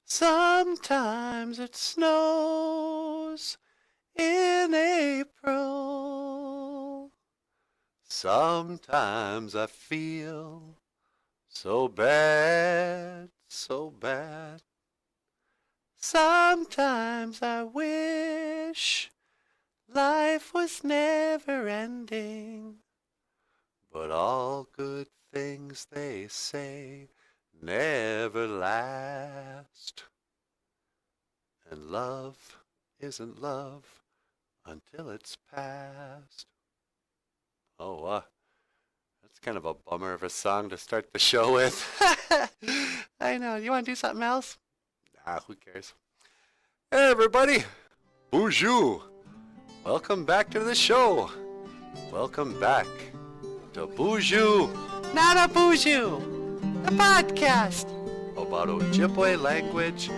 Sometimes it snows in April. Sometimes I feel so bad, so bad. Sometimes I wish life was never ending. But all good things, they say, never last. And love isn't love until it's past. Oh, that's kind of a bummer of a song to start the show with. I know. You want to do something else? Nah, who cares? Hey, everybody. BOOZHOO. Welcome back to the show. Welcome back to BOOZHOO, Not a BOOZHOO, the podcast about Ojibwe language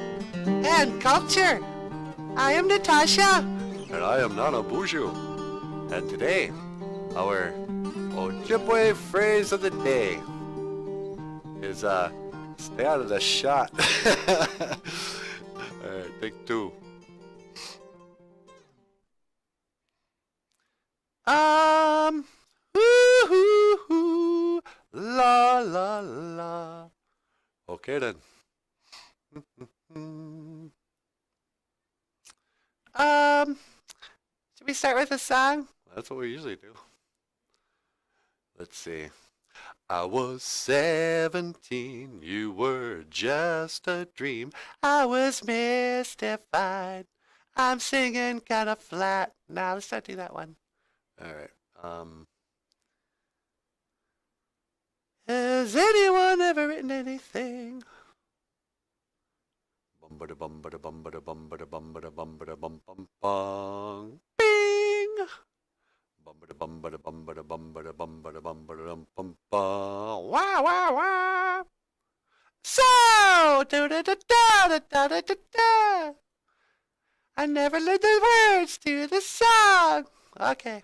and culture. I am Natasha. And I am Not a BOOZHOO. And today, our Ojibwe phrase of the day is, stay out of the shot. Alright, take two. Woo-hoo-hoo, la la la. Okay then. Should we start with a song? That's what we usually do. Let's see. I was 17, you were just a dream. I was mystified. I'm singing kind of flat. Now let's not do that one. All right. Has anyone ever written anything? Bum-ba-da bum-ba-da bum-ba-da bum-ba-da bum-ba-da bum-ba-da bum-bum-bum. Bing! Bum-ba-da bum-ba-da bum-ba-da bum-ba-da bum-ba-da bum-ba-da bum-bum-bum. Wah, wah, wah! So! Da-da-da-da-da-da-da-da-da! I never learned the words to the song. Okay.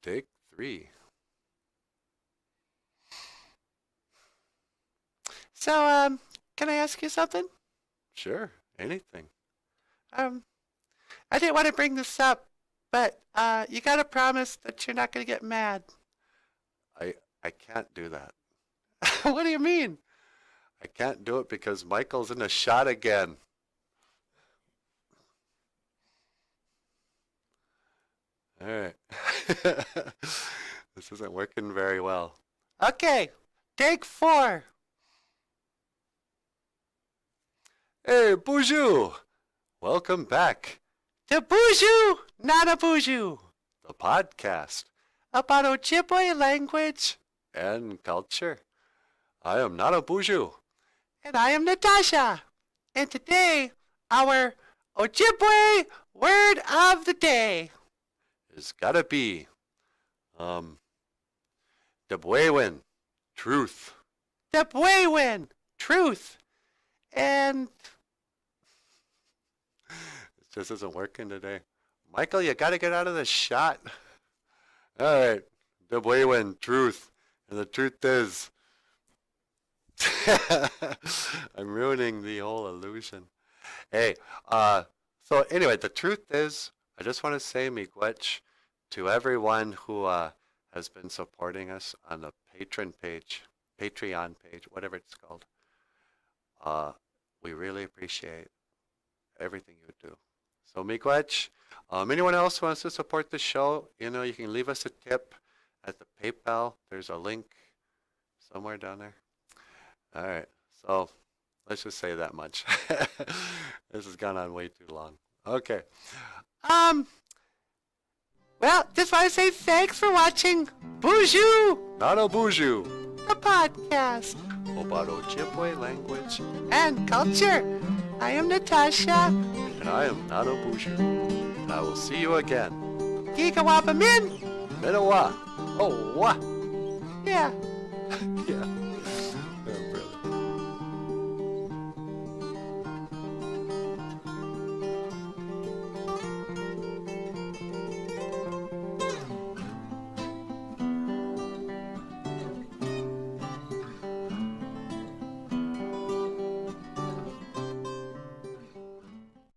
Take three. So, can I ask you something? Sure, anything. I didn't want to bring this up, but, you gotta promise that you're not gonna get mad. I can't do that. What do you mean? I can't do it because Michael's in a shot again. All right. This isn't working very well. Okay, take four. Hey, BOOZHOO! Welcome back to BOOZHOO, Not a BOOZHOO, the podcast about Ojibwe language and culture. I am Not a BOOZHOO. And I am Natasha. And today, our Ojibwe word of the day is gotta be, DEBWEWIN, truth. DEBWEWIN, truth. And it just isn't working today. Michael, you gotta get out of the shot. All right, DEBWEWIN, truth. And the truth is, I'm ruining the whole illusion. Hey, so anyway, the truth is, I just want to say miigwech to everyone who has been supporting us on the Patreon page, whatever it's called. We really appreciate everything you do. So miigwech. Anyone else who wants to support the show, you know, you can leave us a tip at the PayPal. There's a link somewhere down there. All right, so let's just say that much. This has gone on way too long. Okay. Well, just want to say thanks for watching BOOZHOO, Not a BOOZHOO, the podcast about Ojibwe language and culture. I am Natasha. And I am Not a BOOZHOO. And I will see you again. Gigawabamin. Minawa. Oh, wa. Yeah. Yeah.